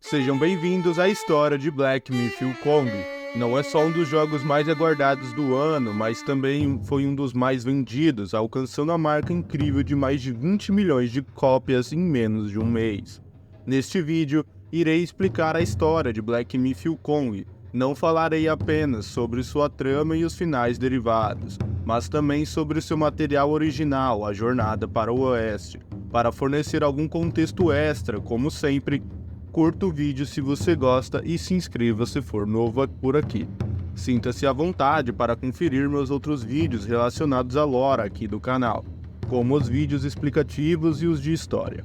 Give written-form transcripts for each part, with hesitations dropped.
Sejam bem-vindos à história de Black Myth Wukong. Não é só um dos jogos mais aguardados do ano, mas também foi um dos mais vendidos, alcançando a marca incrível de mais de 20 milhões de cópias em menos de um mês. Neste vídeo, irei explicar a história de Black Myth Wukong. Não falarei apenas sobre sua trama e os finais derivados, mas também sobre seu material original, a Jornada para o Oeste. Para fornecer algum contexto extra, como sempre, curta o vídeo se você gosta e se inscreva se for novo por aqui. Sinta-se à vontade para conferir meus outros vídeos relacionados à lore aqui do canal, como os vídeos explicativos e os de história.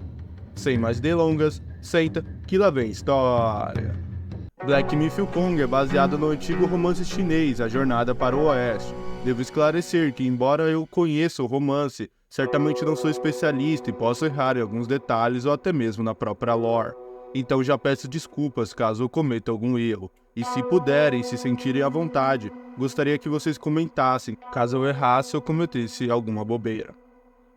Sem mais delongas, senta que lá vem história! Black Myth Wukong é baseado no antigo romance chinês A Jornada para o Oeste. Devo esclarecer que, embora eu conheça o romance, certamente não sou especialista e posso errar em alguns detalhes ou até mesmo na própria lore. Então já peço desculpas caso eu cometa algum erro. E se puderem se sentirem à vontade, gostaria que vocês comentassem caso eu errasse ou cometesse alguma bobeira.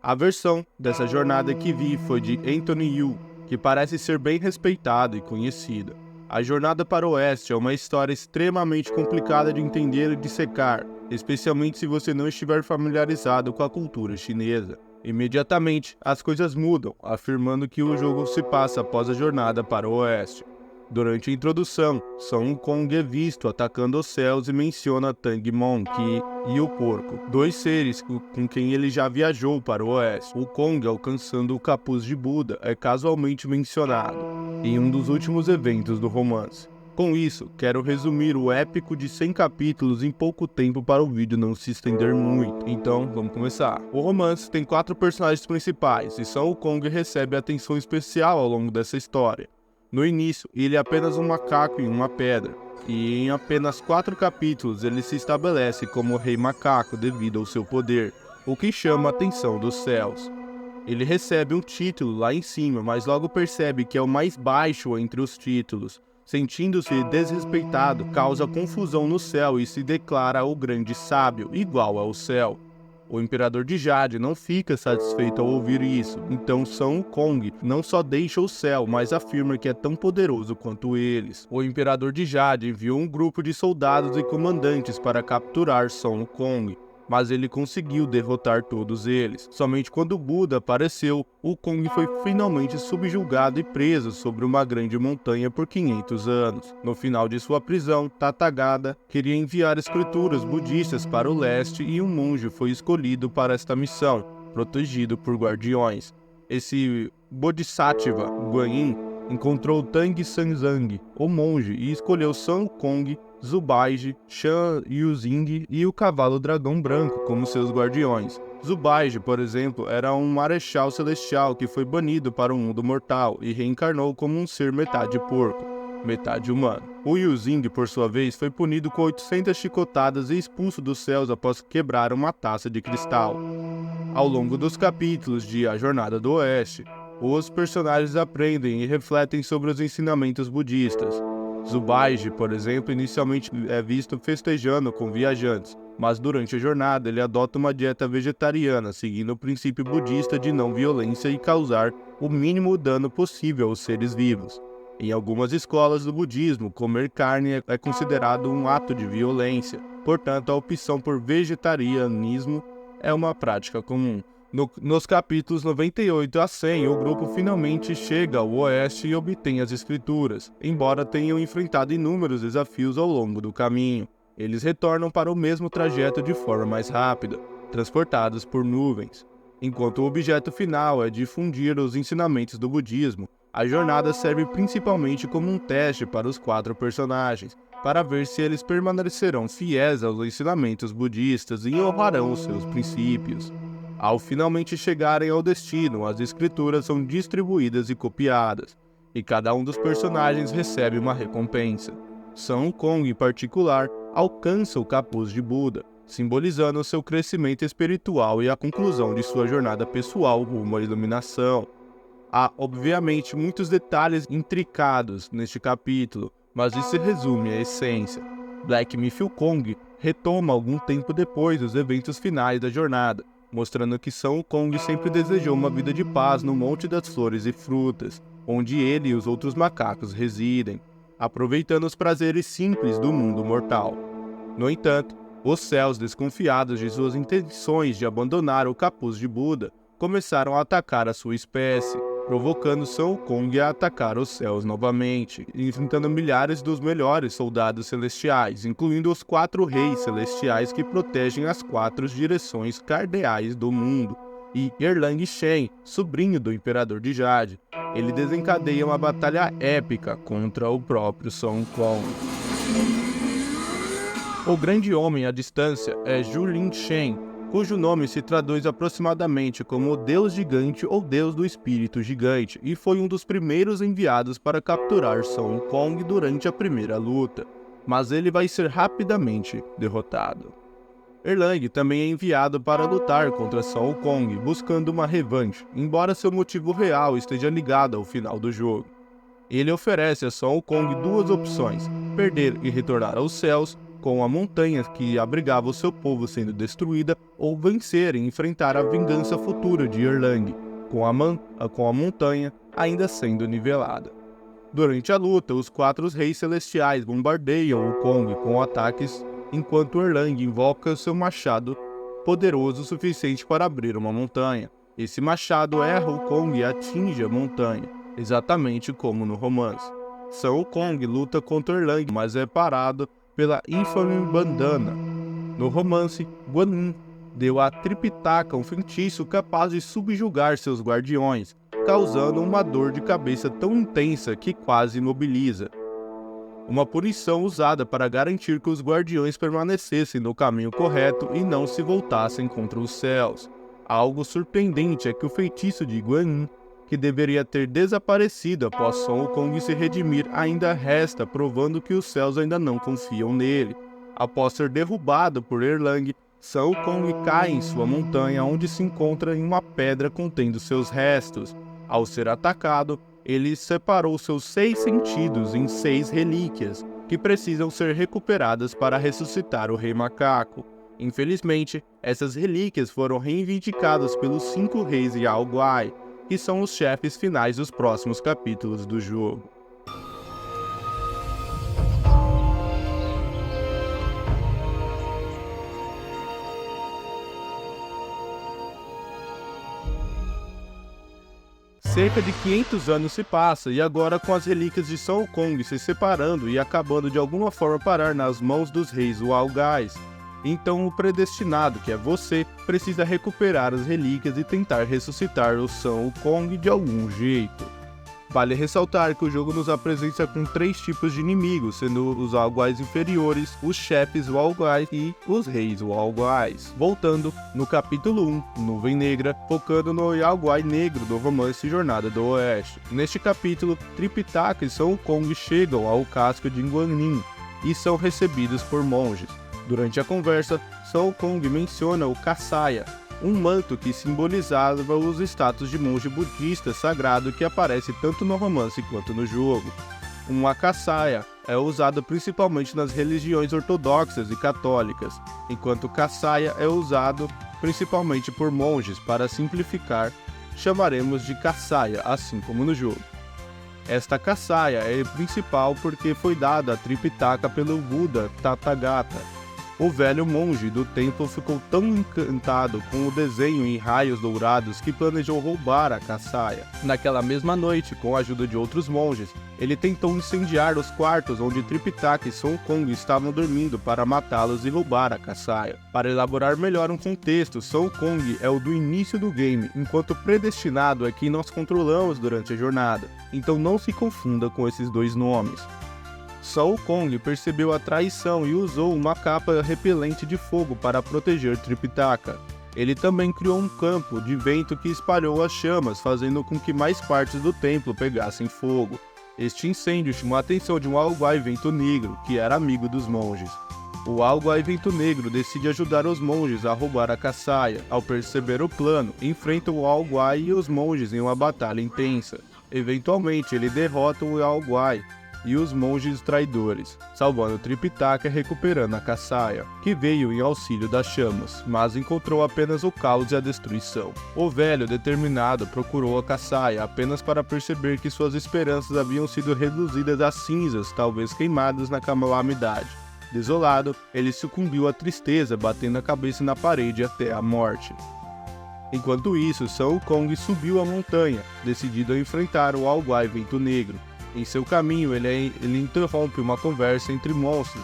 A versão dessa jornada que vi foi de Anthony Yu, que parece ser bem respeitada e conhecida. A Jornada para o Oeste é uma história extremamente complicada de entender e dissecar, especialmente se você não estiver familiarizado com a cultura chinesa. Imediatamente, as coisas mudam, afirmando que o jogo se passa após a Jornada para o Oeste. Durante a introdução, Sun Wukong é visto atacando os céus e menciona Tang Monkey e o porco, dois seres com quem ele já viajou para o Oeste. Wukong, alcançando o capuz de Buda, é casualmente mencionado em um dos últimos eventos do romance. Com isso, quero resumir o épico de 100 capítulos em pouco tempo para o vídeo não se estender muito. Então, vamos começar. O romance tem 4 personagens principais, e Sun Wukong recebe atenção especial ao longo dessa história. No início, ele é apenas um macaco em uma pedra, e em apenas 4 capítulos ele se estabelece como o Rei Macaco devido ao seu poder, o que chama a atenção dos céus. Ele recebe um título lá em cima, mas logo percebe que é o mais baixo entre os títulos. Sentindo-se desrespeitado, causa confusão no céu e se declara o grande sábio, igual ao céu. O Imperador de Jade não fica satisfeito ao ouvir isso, então Sun Wukong não só deixa o céu, mas afirma que é tão poderoso quanto eles. O Imperador de Jade enviou um grupo de soldados e comandantes para capturar Sun Wukong, mas ele conseguiu derrotar todos eles. Somente quando Buda apareceu, Wukong foi finalmente subjugado e preso sobre uma grande montanha por 500 anos. No final de sua prisão, Tathagata queria enviar escrituras budistas para o leste e um monge foi escolhido para esta missão, protegido por guardiões. Esse Bodhisattva, Guanyin, encontrou Tang Sanzang, o monge, e escolheu Sun Wukong, Zubaiji, Shan Yuzing e o cavalo dragão branco como seus guardiões. Zubaiji, por exemplo, era um marechal celestial que foi banido para o mundo mortal e reencarnou como um ser metade porco, metade humano. O Yuzing, por sua vez, foi punido com 800 chicotadas e expulso dos céus após quebrar uma taça de cristal. Ao longo dos capítulos de A Jornada do Oeste, os personagens aprendem e refletem sobre os ensinamentos budistas. Zubaiji, por exemplo, inicialmente é visto festejando com viajantes, mas durante a jornada ele adota uma dieta vegetariana, seguindo o princípio budista de não violência e causar o mínimo dano possível aos seres vivos. Em algumas escolas do budismo, comer carne é considerado um ato de violência, portanto a opção por vegetarianismo é uma prática comum. Nos capítulos 98 a 100, o grupo finalmente chega ao oeste e obtém as escrituras, embora tenham enfrentado inúmeros desafios ao longo do caminho. Eles retornam para o mesmo trajeto de forma mais rápida, transportados por nuvens. Enquanto o objeto final é difundir os ensinamentos do budismo, a jornada serve principalmente como um teste para os 4 personagens, para ver se eles permanecerão fiéis aos ensinamentos budistas e honrarão os seus princípios. Ao finalmente chegarem ao destino, as escrituras são distribuídas e copiadas, e cada um dos personagens recebe uma recompensa. Sun Wukong, em particular, alcança o capuz de Buda, simbolizando seu crescimento espiritual e a conclusão de sua jornada pessoal rumo à iluminação. Há, obviamente, muitos detalhes intricados neste capítulo, mas isso resume a essência. Black Myth Wukong retoma algum tempo depois dos eventos finais da jornada, mostrando que Sun Wukong sempre desejou uma vida de paz no Monte das Flores e Frutas, onde ele e os outros macacos residem, aproveitando os prazeres simples do mundo mortal. No entanto, os céus, desconfiados de suas intenções de abandonar o capuz de Buda, começaram a atacar a sua espécie, provocando Sun Wukong a atacar os céus novamente, enfrentando milhares dos melhores soldados celestiais, incluindo os 4 reis celestiais que protegem as 4 direções cardeais do mundo, e Erlang Shen, sobrinho do Imperador de Jade. Ele desencadeia uma batalha épica contra o próprio Sun Wukong. O grande homem à distância é Julin Shen, cujo nome se traduz aproximadamente como o Deus Gigante ou Deus do Espírito Gigante, e foi um dos primeiros enviados para capturar Sun Wukong durante a primeira luta, mas ele vai ser rapidamente derrotado. Erlang também é enviado para lutar contra Sun Wukong, buscando uma revanche, embora seu motivo real esteja ligado ao final do jogo. Ele oferece a Sun Wukong 2 opções: perder e retornar aos céus, com a montanha que abrigava o seu povo sendo destruída, ou vencer e enfrentar a vingança futura de Erlang, com a montanha ainda sendo nivelada. Durante a luta, os 4 reis celestiais bombardeiam Wukong com ataques, enquanto Erlang invoca seu machado poderoso o suficiente para abrir uma montanha. Esse machado erra Wukong e atinge a montanha, exatamente como no romance. Sun Wukong luta contra Erlang, mas é parado pela infame bandana. No romance, Guan Yin deu a Tripitaka um feitiço capaz de subjugar seus guardiões, causando uma dor de cabeça tão intensa que quase imobiliza. Uma punição usada para garantir que os guardiões permanecessem no caminho correto e não se voltassem contra os céus. Algo surpreendente é que o feitiço de Guan Yin, que deveria ter desaparecido após Sun Wukong se redimir, ainda resta, provando que os céus ainda não confiam nele. Após ser derrubado por Erlang, Sun Wukong cai em sua montanha, onde se encontra em uma pedra contendo seus restos. Ao ser atacado, ele separou seus 6 sentidos em 6 relíquias, que precisam ser recuperadas para ressuscitar o Rei Macaco. Infelizmente, essas relíquias foram reivindicadas pelos 5 reis Yao Guai, que são os chefes finais dos próximos capítulos do jogo. Cerca de 500 anos se passa, e agora, com as relíquias de Sun Wukong se separando e acabando de alguma forma parar nas mãos dos reis Walgais, então o predestinado, que é você, precisa recuperar as relíquias e tentar ressuscitar o Sun Wukong de algum jeito. Vale ressaltar que o jogo nos apresenta com 3 tipos de inimigos, sendo os Walgais inferiores, os chefes Walgais e os reis Walgais. Voltando, no capítulo 1, Nuvem Negra, focando no Yaoguai negro do romance Jornada do Oeste. Neste capítulo, Tripitaka e Sun Wukong chegam ao casco de Guanyin e são recebidos por monges. Durante a conversa, Sun Wukong menciona o Kassaya, um manto que simbolizava os status de monge budista sagrado que aparece tanto no romance quanto no jogo. Uma Kassaya é usada principalmente nas religiões ortodoxas e católicas, enquanto o Kassaya é usado principalmente por monges. Para simplificar, chamaremos de Kassaya, assim como no jogo. Esta Kassaya é principal porque foi dada a Tripitaka pelo Buda Tathagata. O velho monge do templo ficou tão encantado com o desenho em raios dourados que planejou roubar a Kassaya. Naquela mesma noite, com a ajuda de outros monges, ele tentou incendiar os quartos onde Tripitaka e Sun Wukong estavam dormindo para matá-los e roubar a Kassaya. Para elaborar melhor um contexto, Sun Wukong é o do início do game, enquanto o predestinado é quem nós controlamos durante a jornada, então não se confunda com esses 2 nomes. Sun Wukong percebeu a traição e usou uma capa repelente de fogo para proteger Tripitaka. Ele também criou um campo de vento que espalhou as chamas, fazendo com que mais partes do templo pegassem fogo. Este incêndio chamou a atenção de um Walguai Vento Negro, que era amigo dos monges. O Walguai Vento Negro decide ajudar os monges a roubar a Kassaya. Ao perceber o plano, enfrenta o Walguai e os monges em uma batalha intensa. Eventualmente, ele derrota o Walguai, e os monges traidores, salvando Tripitaka e recuperando a Kasaya, que veio em auxílio das chamas, mas encontrou apenas o caos e a destruição. O velho, determinado, procurou a Kasaya apenas para perceber que suas esperanças haviam sido reduzidas a cinzas, talvez queimadas na calamidade. Desolado, ele sucumbiu à tristeza, batendo a cabeça na parede até a morte. Enquanto isso, Sun Wukong subiu a montanha, decidido a enfrentar o All-Guy Vento Negro. Em seu caminho, ele interrompe uma conversa entre monstros,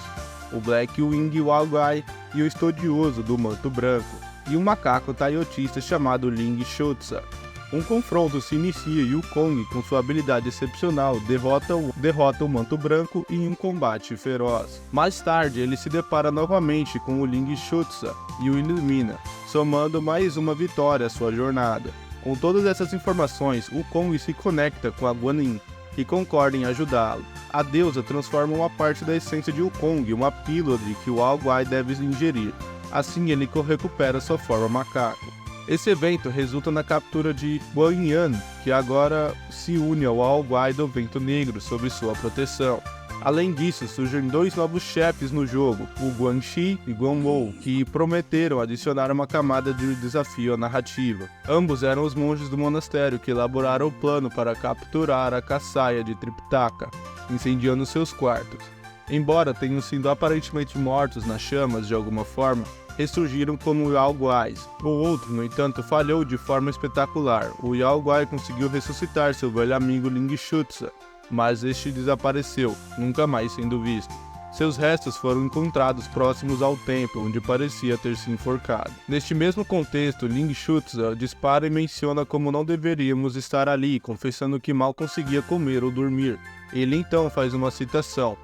o Black Wing All-Guy e o estudioso do Manto Branco, e um macaco taiotista chamado Ling Shotsa. Um confronto se inicia e o Kong, com sua habilidade excepcional, derrota o Manto Branco em um combate feroz. Mais tarde, ele se depara novamente com o Ling Shotsa e o elimina, somando mais uma vitória à sua jornada. Com todas essas informações, o Kong se conecta com a Guanin, que concorda em ajudá-lo. A deusa transforma uma parte da essência de Wukong em uma pílula que o All-Guy deve ingerir. Assim, ele recupera sua forma macaco. Esse evento resulta na captura de Guan Yan, que agora se une ao All-Guy do Vento Negro sob sua proteção. Além disso, surgem dois novos chefes no jogo, o Guan Xi e Guan Wou, que prometeram adicionar uma camada de desafio à narrativa. Ambos eram os monges do monastério que elaboraram o plano para capturar a Kasaya de Tripitaka, incendiando seus quartos. Embora tenham sido aparentemente mortos nas chamas de alguma forma, ressurgiram como All-Guys. O outro, no entanto, falhou de forma espetacular. O All-Guy conseguiu ressuscitar seu velho amigo Ling Shotsa, mas este desapareceu, nunca mais sendo visto. Seus restos foram encontrados próximos ao templo, onde parecia ter se enforcado. Neste mesmo contexto, Ling Shotsa dispara e menciona como não deveríamos estar ali, confessando que mal conseguia comer ou dormir. Ele então faz uma citação: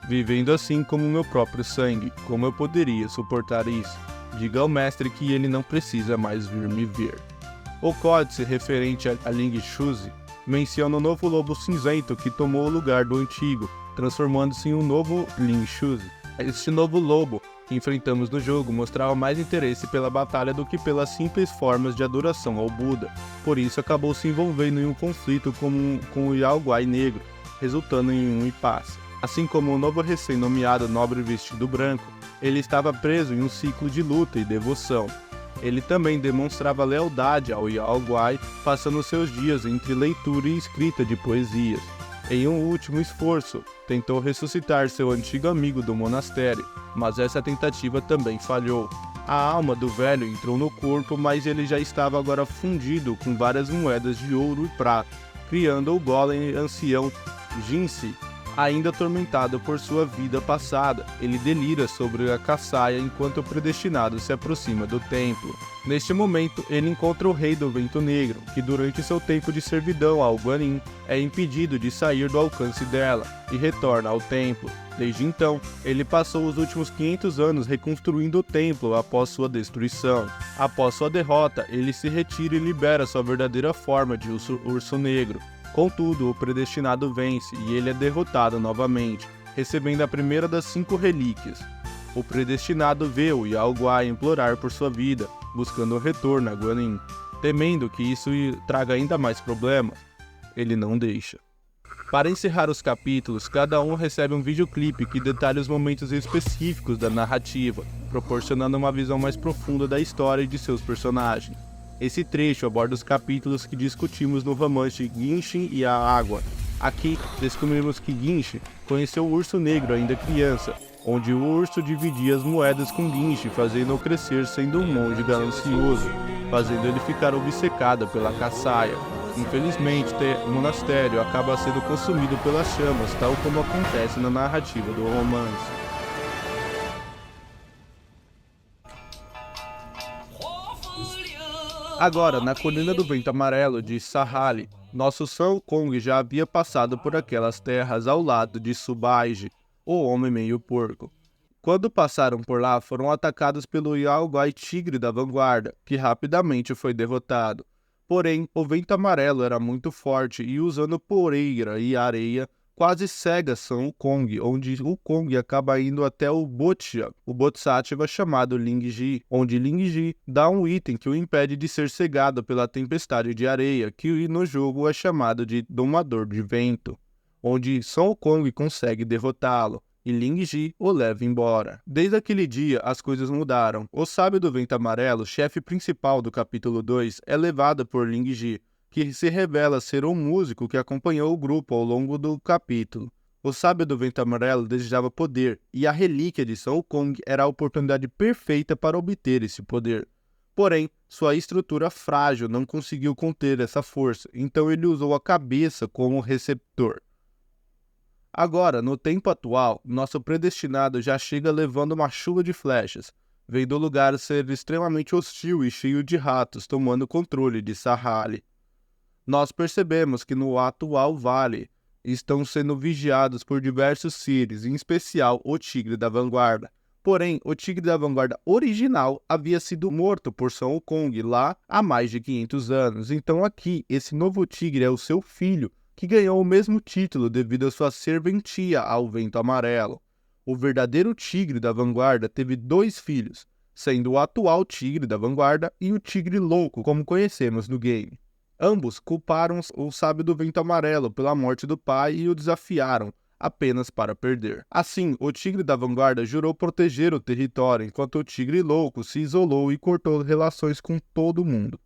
"Vivendo assim como meu próprio sangue, como eu poderia suportar isso? Diga ao mestre que ele não precisa mais vir me ver." O códice referente a Ling Shotsa menciona o novo lobo cinzento que tomou o lugar do antigo, transformando-se em um novo Ling Shotsa. Este novo lobo que enfrentamos no jogo mostrava mais interesse pela batalha do que pelas simples formas de adoração ao Buda, por isso acabou se envolvendo em um conflito com o All-Guy negro, resultando em um impasse. Assim como o novo recém-nomeado nobre vestido branco, ele estava preso em um ciclo de luta e devoção. Ele também demonstrava lealdade ao All-Guy, passando seus dias entre leitura e escrita de poesias. Em um último esforço, tentou ressuscitar seu antigo amigo do monastério, mas essa tentativa também falhou. A alma do velho entrou no corpo, mas ele já estava agora fundido com várias moedas de ouro e prata, criando o golem ancião Jinsi. Ainda atormentado por sua vida passada, ele delira sobre a Kasaya enquanto o predestinado se aproxima do templo. Neste momento, ele encontra o Rei do Vento Negro, que durante seu tempo de servidão ao Guanin, é impedido de sair do alcance dela, e retorna ao templo. Desde então, ele passou os últimos 500 anos reconstruindo o templo após sua destruição. Após sua derrota, ele se retira e libera sua verdadeira forma de urso negro. Contudo, o predestinado vence e ele é derrotado novamente, recebendo a primeira das 5 relíquias. O predestinado vê o All-Guy implorar por sua vida, buscando o retorno a Guanin. Temendo que isso traga ainda mais problemas, ele não deixa. Para encerrar os capítulos, cada um recebe um videoclipe que detalha os momentos específicos da narrativa, proporcionando uma visão mais profunda da história e de seus personagens. Esse trecho aborda os capítulos que discutimos no romance Genshin e a Água. Aqui, descobrimos que Genshin conheceu o Urso Negro ainda criança, onde o urso dividia as moedas com Genshin, fazendo-o crescer sendo um monge ganancioso, fazendo ele ficar obcecado pela Kasaya. Infelizmente, o monastério acaba sendo consumido pelas chamas, tal como acontece na narrativa do romance. Agora, na Colina do Vento Amarelo de Sahali, nosso Sun Wukong já havia passado por aquelas terras ao lado de Subaiji, o Homem Meio Porco. Quando passaram por lá, foram atacados pelo All-Guy Tigre da Vanguarda, que rapidamente foi derrotado. Porém, o Vento Amarelo era muito forte e, usando poeira e areia, quase cega Sun Wukong, onde o Kong acaba indo até o Bodhisattva chamado Ling Ji, onde Ling Ji dá um item que o impede de ser cegado pela tempestade de areia, que no jogo é chamado de Domador de Vento. onde Son Wukong consegue derrotá-lo, e Ling Ji o leva embora. Desde aquele dia, as coisas mudaram. O Sábio do Vento Amarelo, chefe principal do capítulo 2, é levado por Ling Ji, que se revela ser um músico que acompanhou o grupo ao longo do capítulo. O Sábio do Vento Amarelo desejava poder, e a relíquia de Son Wukong era a oportunidade perfeita para obter esse poder. Porém, sua estrutura frágil não conseguiu conter essa força, então ele usou a cabeça como receptor. Agora, no tempo atual, nosso predestinado já chega levando uma chuva de flechas, vendo o lugar ser extremamente hostil e cheio de ratos tomando controle de Sahali. Nós percebemos que no atual vale estão sendo vigiados por diversos Ciris, em especial o Tigre da Vanguarda. Porém, o Tigre da Vanguarda original havia sido morto por Son Wukong lá há mais de 500 anos, então aqui esse novo tigre é o seu filho, que ganhou o mesmo título devido à sua serventia ao Vento Amarelo. O verdadeiro Tigre da Vanguarda teve 2 filhos, sendo o atual Tigre da Vanguarda e o Tigre Louco, como conhecemos no game. Ambos culparam o Sábio do Vento Amarelo pela morte do pai e o desafiaram, apenas para perder. Assim, o Tigre da Vanguarda jurou proteger o território, enquanto o Tigre Louco se isolou e cortou relações com todo mundo.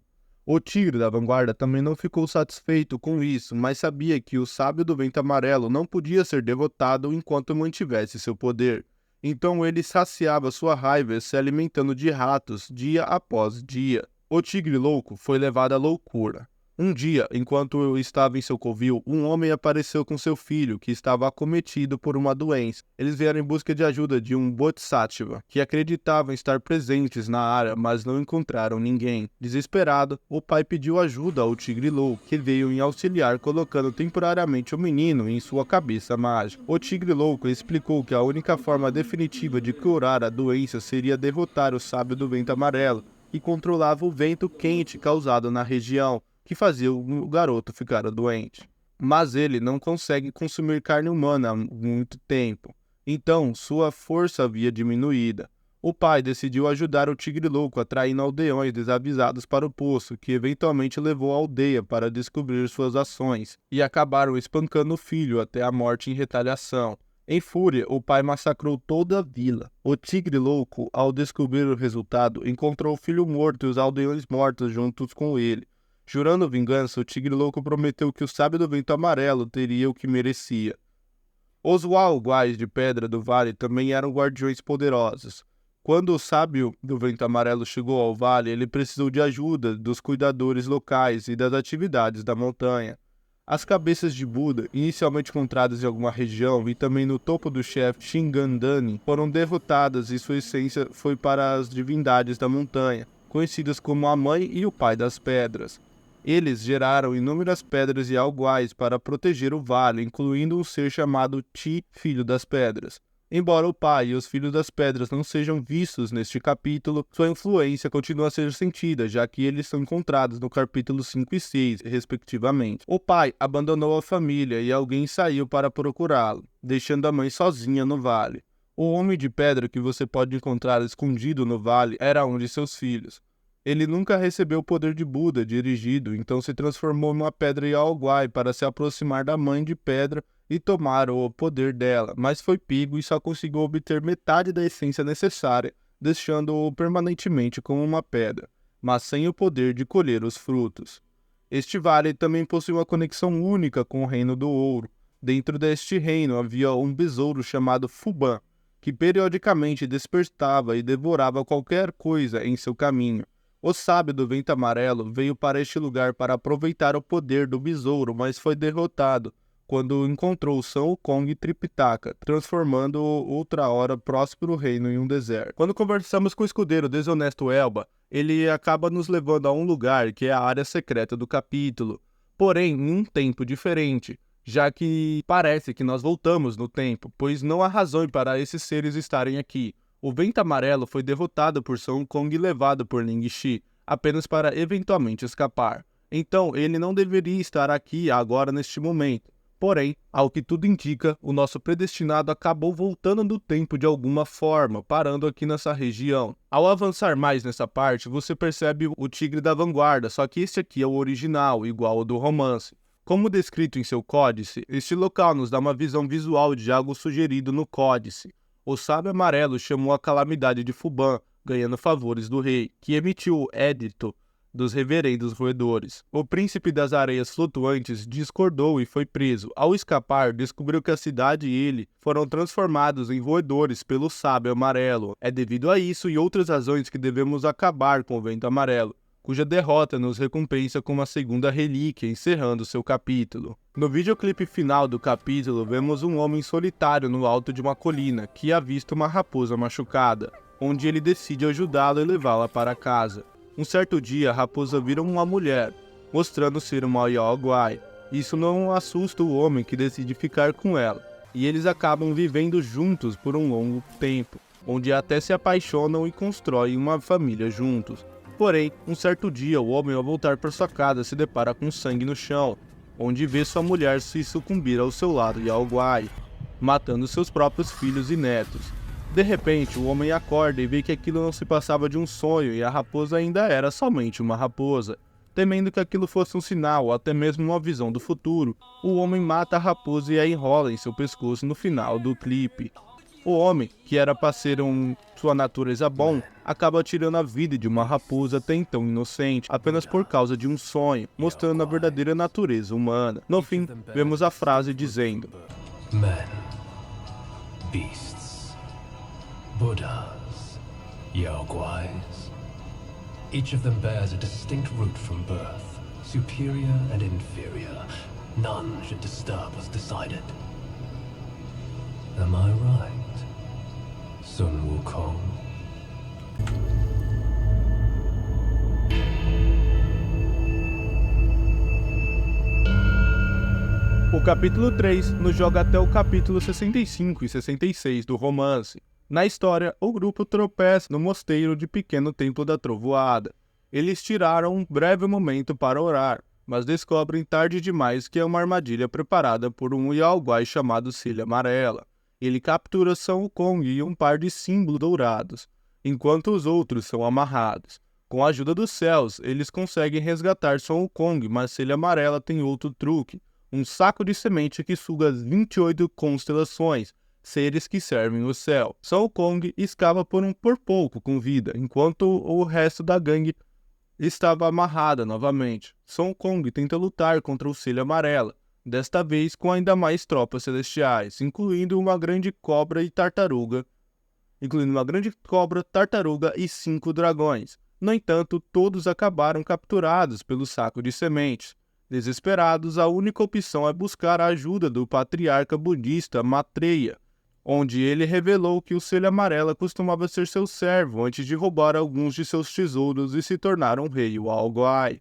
O Tigre da Vanguarda também não ficou satisfeito com isso, mas sabia que o Sábio do Vento Amarelo não podia ser derrotado enquanto mantivesse seu poder. Então ele saciava sua raiva se alimentando de ratos dia após dia. O Tigre Louco foi levado à loucura. Um dia, enquanto estava em seu covil, um homem apareceu com seu filho, que estava acometido por uma doença. Eles vieram em busca de ajuda de um Bodhisattva, que acreditavam estar presentes na área, mas não encontraram ninguém. Desesperado, o pai pediu ajuda ao Tigre Louco, que veio em auxiliar colocando temporariamente o menino em sua cabeça mágica. O Tigre Louco explicou que a única forma definitiva de curar a doença seria derrotar o Sábio do Vento Amarelo, que controlava o vento quente causado na região, que fazia o garoto ficar doente. Mas ele não consegue consumir carne humana há muito tempo, então sua força havia diminuída. O pai decidiu ajudar o Tigre Louco, atraindo aldeões desavisados para o poço, que eventualmente levou a aldeia para descobrir suas ações, e acabaram espancando o filho até a morte em retaliação. Em fúria, o pai massacrou toda a vila. O Tigre Louco, ao descobrir o resultado, encontrou o filho morto e os aldeões mortos juntos com ele. Jurando vingança, o Tigre Louco prometeu que o Sábio do Vento Amarelo teria o que merecia. Os Waoguais de Pedra do Vale também eram guardiões poderosos. Quando o Sábio do Vento Amarelo chegou ao vale, ele precisou de ajuda dos cuidadores locais e das atividades da montanha. As cabeças de Buda, inicialmente encontradas em alguma região e também no topo do chefe Shingandani, foram derrotadas e sua essência foi para as divindades da montanha, conhecidas como a Mãe e o Pai das Pedras. Eles geraram inúmeras pedras e alguais para proteger o vale, incluindo um ser chamado Ti, Filho das Pedras. Embora o pai e os filhos das pedras não sejam vistos neste capítulo, sua influência continua a ser sentida, já que eles são encontrados no capítulo 5 e 6, respectivamente. O pai abandonou a família e alguém saiu para procurá-lo, deixando a mãe sozinha no vale. O homem de pedra que você pode encontrar escondido no vale era um de seus filhos. Ele nunca recebeu o poder de Buda dirigido, então se transformou em uma pedra Yaoguai para se aproximar da mãe de pedra e tomar o poder dela, mas foi pego e só conseguiu obter metade da essência necessária, deixando-o permanentemente como uma pedra, mas sem o poder de colher os frutos. Este vale também possui uma conexão única com o Reino do Ouro. Dentro deste reino havia um besouro chamado Fuban, que periodicamente despertava e devorava qualquer coisa em seu caminho. O Sábio do Vento Amarelo veio para este lugar para aproveitar o poder do besouro, mas foi derrotado quando encontrou Son Wukong e Tripitaka, transformando o outrora próspero reino em um deserto. Quando conversamos com o escudeiro desonesto Elba, ele acaba nos levando a um lugar que é a área secreta do capítulo, porém em um tempo diferente, já que parece que nós voltamos no tempo, pois não há razão para esses seres estarem aqui. O Vento Amarelo foi derrotado por Son Wukong e levado por Ling Shi, apenas para eventualmente escapar. Então ele não deveria estar aqui agora neste momento. Porém, ao que tudo indica, o nosso predestinado acabou voltando no tempo de alguma forma, parando aqui nessa região. Ao avançar mais nessa parte, você percebe o Tigre da Vanguarda, só que este aqui é o original, igual ao do romance. Como descrito em seu códice, este local nos dá uma visão visual de algo sugerido no códice. O Sábio Amarelo chamou a calamidade de Fuban, ganhando favores do rei, que emitiu o Édito dos Reverendos Roedores. O príncipe das areias flutuantes discordou e foi preso. Ao escapar, descobriu que a cidade e ele foram transformados em roedores pelo Sábio Amarelo. É devido a isso e outras razões que devemos acabar com o Vento Amarelo, cuja derrota nos recompensa com uma segunda relíquia, encerrando seu capítulo. No videoclipe final do capítulo, vemos um homem solitário no alto de uma colina, que avista uma raposa machucada, onde ele decide ajudá-la e levá-la para casa. Um certo dia, a raposa vira uma mulher, mostrando ser uma Yaoguai. Isso não assusta o homem, que decide ficar com ela, e eles acabam vivendo juntos por um longo tempo, onde até se apaixonam e constroem uma família juntos. Porém, um certo dia, o homem, ao voltar para sua casa, se depara com sangue no chão, onde vê sua mulher se sucumbir ao seu lado Yaoguai, matando seus próprios filhos e netos. De repente, o homem acorda e vê que aquilo não se passava de um sonho e a raposa ainda era somente uma raposa. Temendo que aquilo fosse um sinal ou até mesmo uma visão do futuro, o homem mata a raposa e a enrola em seu pescoço no final do clipe. O homem, que era para ser sua natureza bom, acaba tirando a vida de uma raposa até então inocente, apenas por causa de um sonho, mostrando a verdadeira natureza humana. No fim, vemos a frase dizendo: Men, beasts, Buddhas, Yaoguais. Each of them bears a distinct root from birth, superior and inferior. None should disturb what's decided. Am I right, Sun Wukong? O capítulo 3 nos joga até o capítulo 65 e 66 do romance. Na história, o grupo tropeça no mosteiro de Pequeno Templo da Trovoada. Eles tiraram um breve momento para orar, mas descobrem tarde demais que é uma armadilha preparada por um Yaoguai chamado Cília Amarela. Ele captura Sun Wukong e um par de símbolos dourados, enquanto os outros são amarrados. Com a ajuda dos céus, eles conseguem resgatar Sun Wukong, mas Cília Amarela tem outro truque: um saco de semente que suga as 28 constelações, seres que servem o céu. Sun Wukong escapa por pouco com vida, enquanto o resto da gangue estava amarrada novamente. Sun Wukong tenta lutar contra o Cília Amarela, desta vez com ainda mais tropas celestiais, incluindo uma grande cobra, tartaruga e 5 dragões. No entanto, todos acabaram capturados pelo saco de sementes. Desesperados, a única opção é buscar a ajuda do patriarca budista Maitreya, onde ele revelou que o Cília Amarela costumava ser seu servo antes de roubar alguns de seus tesouros e se tornar um rei Yaoguai.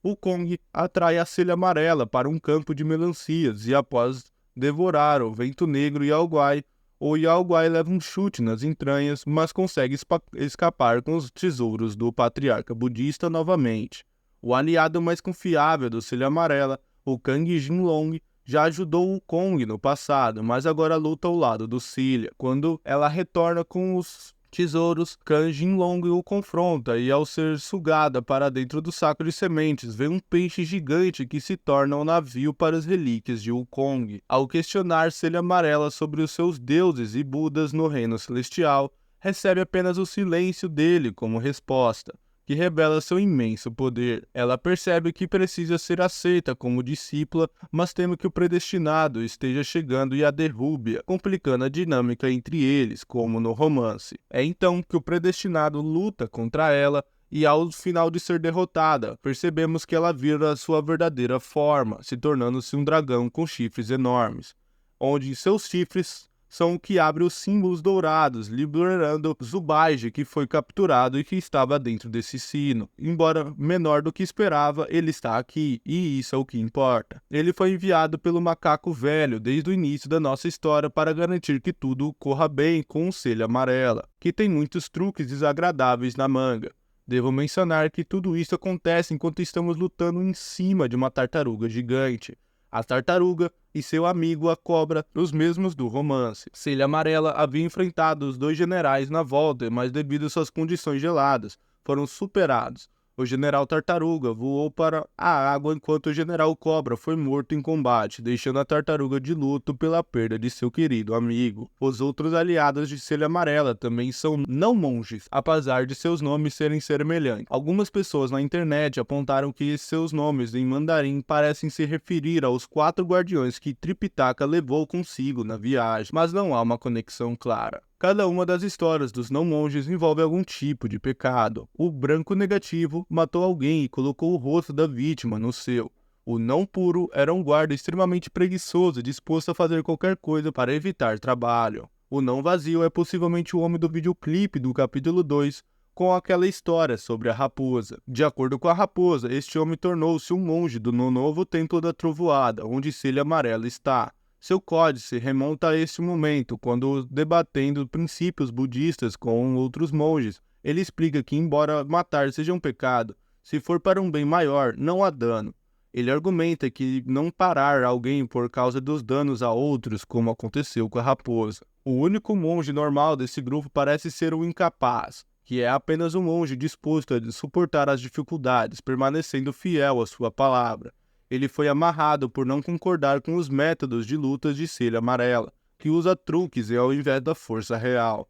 O Kong atrai a Cília Amarela para um campo de melancias e, após devorar o Vento Negro Yaoguai, o Yaoguai leva um chute nas entranhas, mas consegue escapar com os tesouros do patriarca budista novamente. O aliado mais confiável do Cília Amarela, o Kang Jinlong, já ajudou o Kong no passado, mas agora luta ao lado do Cília. Quando ela retorna com os tesouros, Kang Jinlong o confronta e, ao ser sugada para dentro do saco de sementes, vê um peixe gigante que se torna um navio para as relíquias de Wukong. Ao questionar Cília Amarela sobre os seus deuses e budas no reino celestial, recebe apenas o silêncio dele como resposta, que revela seu imenso poder. Ela percebe que precisa ser aceita como discípula, mas teme que o predestinado esteja chegando e a derrube, complicando a dinâmica entre eles, como no romance. É então que o predestinado luta contra ela e, ao final de ser derrotada, percebemos que ela vira a sua verdadeira forma, se tornando-se um dragão com chifres enormes, onde seus chifres são o que abre os símbolos dourados, liberando Zubaiji, que foi capturado e que estava dentro desse sino. Embora menor do que esperava, ele está aqui, e isso é o que importa. Ele foi enviado pelo macaco velho desde o início da nossa história para garantir que tudo corra bem com o Cília Amarela, que tem muitos truques desagradáveis na manga. Devo mencionar que tudo isso acontece enquanto estamos lutando em cima de uma tartaruga gigante. A tartaruga e seu amigo a cobra, os mesmos do romance. Cília Amarela havia enfrentado os dois generais na volta, mas devido às suas condições geladas, foram superados. O General Tartaruga voou para a água enquanto o General Cobra foi morto em combate, deixando a Tartaruga de luto pela perda de seu querido amigo. Os outros aliados de Selha Amarela também são não monges, apesar de seus nomes serem semelhantes. Algumas pessoas na internet apontaram que seus nomes em mandarim parecem se referir aos 4 guardiões que Tripitaka levou consigo na viagem, mas não há uma conexão clara. Cada uma das histórias dos não-monges envolve algum tipo de pecado. O branco negativo matou alguém e colocou o rosto da vítima no seu. O não puro era um guarda extremamente preguiçoso e disposto a fazer qualquer coisa para evitar trabalho. O não vazio é possivelmente o homem do videoclipe do capítulo 2, com aquela história sobre a raposa. De acordo com a raposa, este homem tornou-se um monge no novo templo da trovoada, onde Selha Amarela está. Seu códice remonta a este momento, quando, debatendo princípios budistas com outros monges, ele explica que, embora matar seja um pecado, se for para um bem maior, não há dano. Ele argumenta que não parar alguém por causa dos danos a outros, como aconteceu com a raposa. O único monge normal desse grupo parece ser o incapaz, que é apenas um monge disposto a suportar as dificuldades, permanecendo fiel à sua palavra. Ele foi amarrado por não concordar com os métodos de lutas de Selha Amarela, que usa truques ao invés da força real.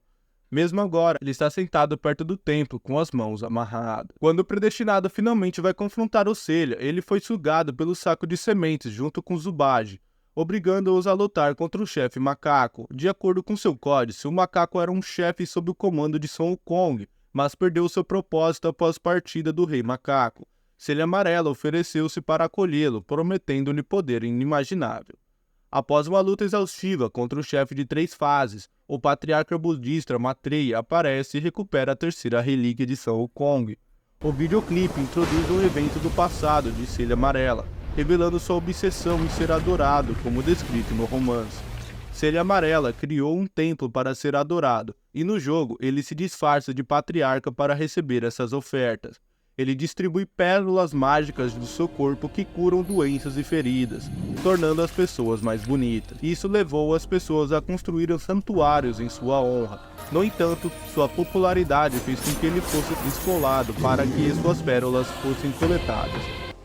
Mesmo agora, ele está sentado perto do templo, com as mãos amarradas. Quando o predestinado finalmente vai confrontar o Selha, ele foi sugado pelo saco de sementes junto com Zubaji, obrigando-os a lutar contra o chefe macaco. De acordo com seu códice, o macaco era um chefe sob o comando de Son Wukong, mas perdeu seu propósito após a partida do rei macaco. Selha Amarela ofereceu-se para acolhê-lo, prometendo-lhe poder inimaginável. Após uma luta exaustiva contra o chefe de 3 fases, o patriarca budista Maitreya aparece e recupera a terceira relíquia de Son Wukong. O videoclipe introduz um evento do passado de Selha Amarela, revelando sua obsessão em ser adorado, como descrito no romance. Selha Amarela criou um templo para ser adorado, e no jogo ele se disfarça de patriarca para receber essas ofertas. Ele distribui pérolas mágicas do seu corpo que curam doenças e feridas, tornando as pessoas mais bonitas. Isso levou as pessoas a construírem santuários em sua honra. No entanto, sua popularidade fez com que ele fosse esfolado para que suas pérolas fossem coletadas.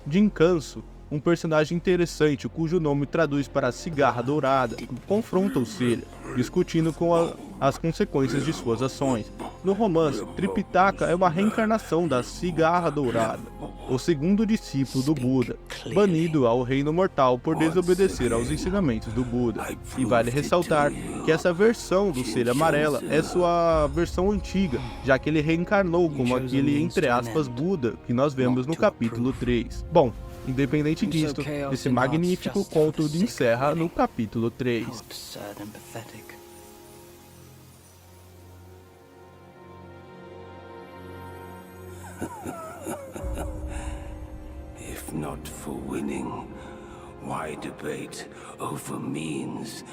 Jin Kanso, um personagem interessante cujo nome traduz para cigarra dourada, confronta o Selha, discutindo com as consequências de suas ações. No romance, Tripitaka é uma reencarnação da cigarra dourada, o segundo discípulo do Buda, banido ao reino mortal por desobedecer aos ensinamentos do Buda. E vale ressaltar que essa versão do Selha Amarela é sua versão antiga, já que ele reencarnou como aquele, entre aspas, Buda que nós vemos no capítulo 3. Bom, independente disto, esse magnífico conto encerra no capítulo 3. If not for winning, why debate over means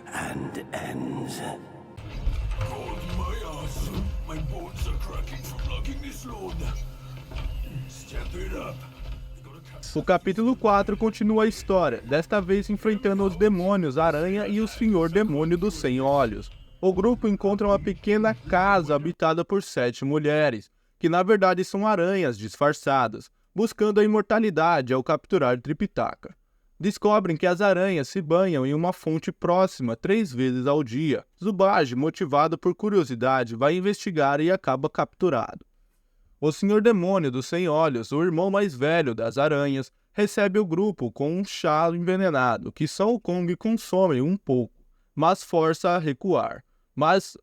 and ends? God, my ass! My bones are cracking from lugging this load. Step it up. O capítulo 4 continua a história, desta vez enfrentando os demônios Aranha e o Senhor Demônio dos 100 Olhos. O grupo encontra uma pequena casa habitada por 7 mulheres, que na verdade são aranhas disfarçadas, buscando a imortalidade ao capturar Tripitaka. Descobrem que as aranhas se banham em uma fonte próxima 3 vezes ao dia. Zubaji, motivado por curiosidade, vai investigar e acaba capturado. O Senhor Demônio dos 100 Olhos, o irmão mais velho das aranhas, recebe o grupo com um chá envenenado, que Son Wukong consome um pouco, mas força a recuar. Mas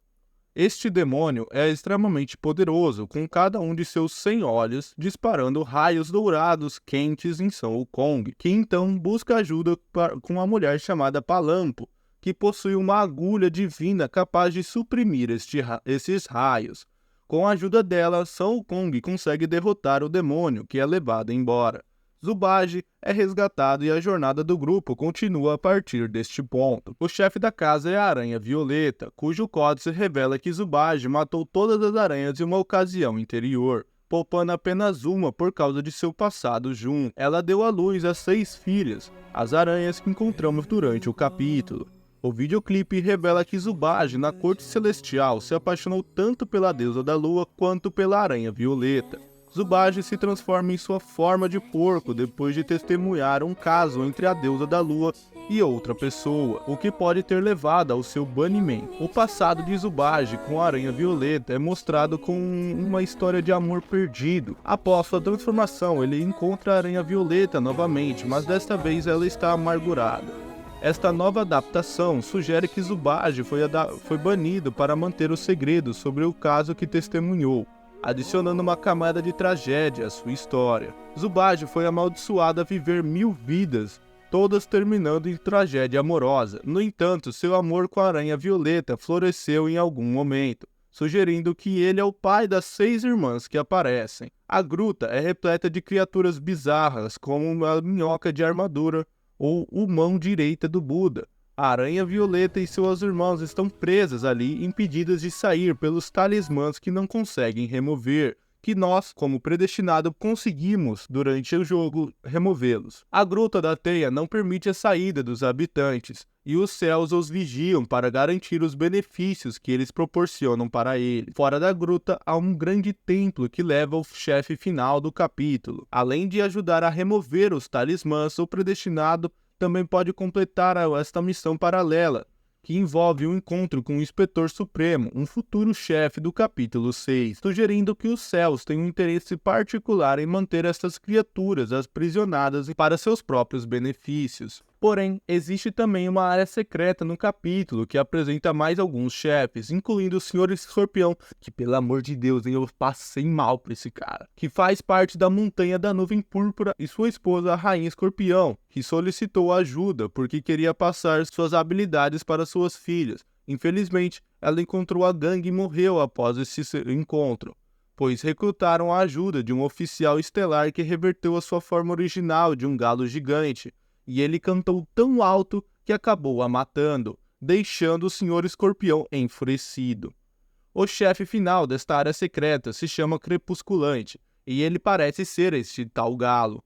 este demônio é extremamente poderoso, com cada um de seus 100 olhos disparando raios dourados quentes em Son Wukong, que então busca ajuda com uma mulher chamada Palampo, que possui uma agulha divina capaz de suprimir esses raios. Com a ajuda dela, Son Wukong consegue derrotar o demônio, que é levado embora. Zubaji é resgatado e a jornada do grupo continua a partir deste ponto. O chefe da casa é a Aranha Violeta, cujo códice revela que Zubaji matou todas as aranhas em uma ocasião anterior, poupando apenas uma por causa de seu passado junto. Ela deu à luz a 6 filhas, as aranhas que encontramos durante o capítulo. O videoclipe revela que Zubaji, na Corte Celestial, se apaixonou tanto pela deusa da lua quanto pela Aranha Violeta. Zubage se transforma em sua forma de porco depois de testemunhar um caso entre a deusa da lua e outra pessoa, o que pode ter levado ao seu banimento. O passado de Zubage com a Aranha Violeta é mostrado com uma história de amor perdido. Após sua transformação, ele encontra a Aranha Violeta novamente, mas desta vez ela está amargurada. Esta nova adaptação sugere que Zubage foi banido para manter o segredo sobre o caso que testemunhou, adicionando uma camada de tragédia à sua história. Zubage foi amaldiçoado a viver 1000 vidas, todas terminando em tragédia amorosa. No entanto, seu amor com a Aranha Violeta floresceu em algum momento, sugerindo que ele é o pai das 6 irmãs que aparecem. A gruta é repleta de criaturas bizarras, como uma minhoca de armadura ou a mão direita do Buda. A Aranha Violeta e seus irmãos estão presas ali, impedidas de sair pelos talismãs que não conseguem remover, que nós, como predestinado, conseguimos, durante o jogo, removê-los. A Gruta da Teia não permite a saída dos habitantes, e os céus os vigiam para garantir os benefícios que eles proporcionam para ele. Fora da gruta, há um grande templo que leva ao chefe final do capítulo. Além de ajudar a remover os talismãs, o predestinado também pode completar esta missão paralela, que envolve um encontro com o Inspetor Supremo, um futuro chefe do capítulo 6, sugerindo que os céus têm um interesse particular em manter estas criaturas aprisionadas para seus próprios benefícios. Porém, existe também uma área secreta no capítulo que apresenta mais alguns chefes, incluindo o Sr. Escorpião, que pelo amor de Deus, eu passei mal por esse cara, que faz parte da Montanha da Nuvem Púrpura, e sua esposa, a Rainha Escorpião, que solicitou ajuda porque queria passar suas habilidades para suas filhas. Infelizmente, ela encontrou a gangue e morreu após esse encontro, pois recrutaram a ajuda de um oficial estelar que reverteu a sua forma original de um galo gigante, e ele cantou tão alto que acabou a matando, deixando o Sr. Escorpião enfurecido. O chefe final desta área secreta se chama Crepusculante, e ele parece ser este tal galo.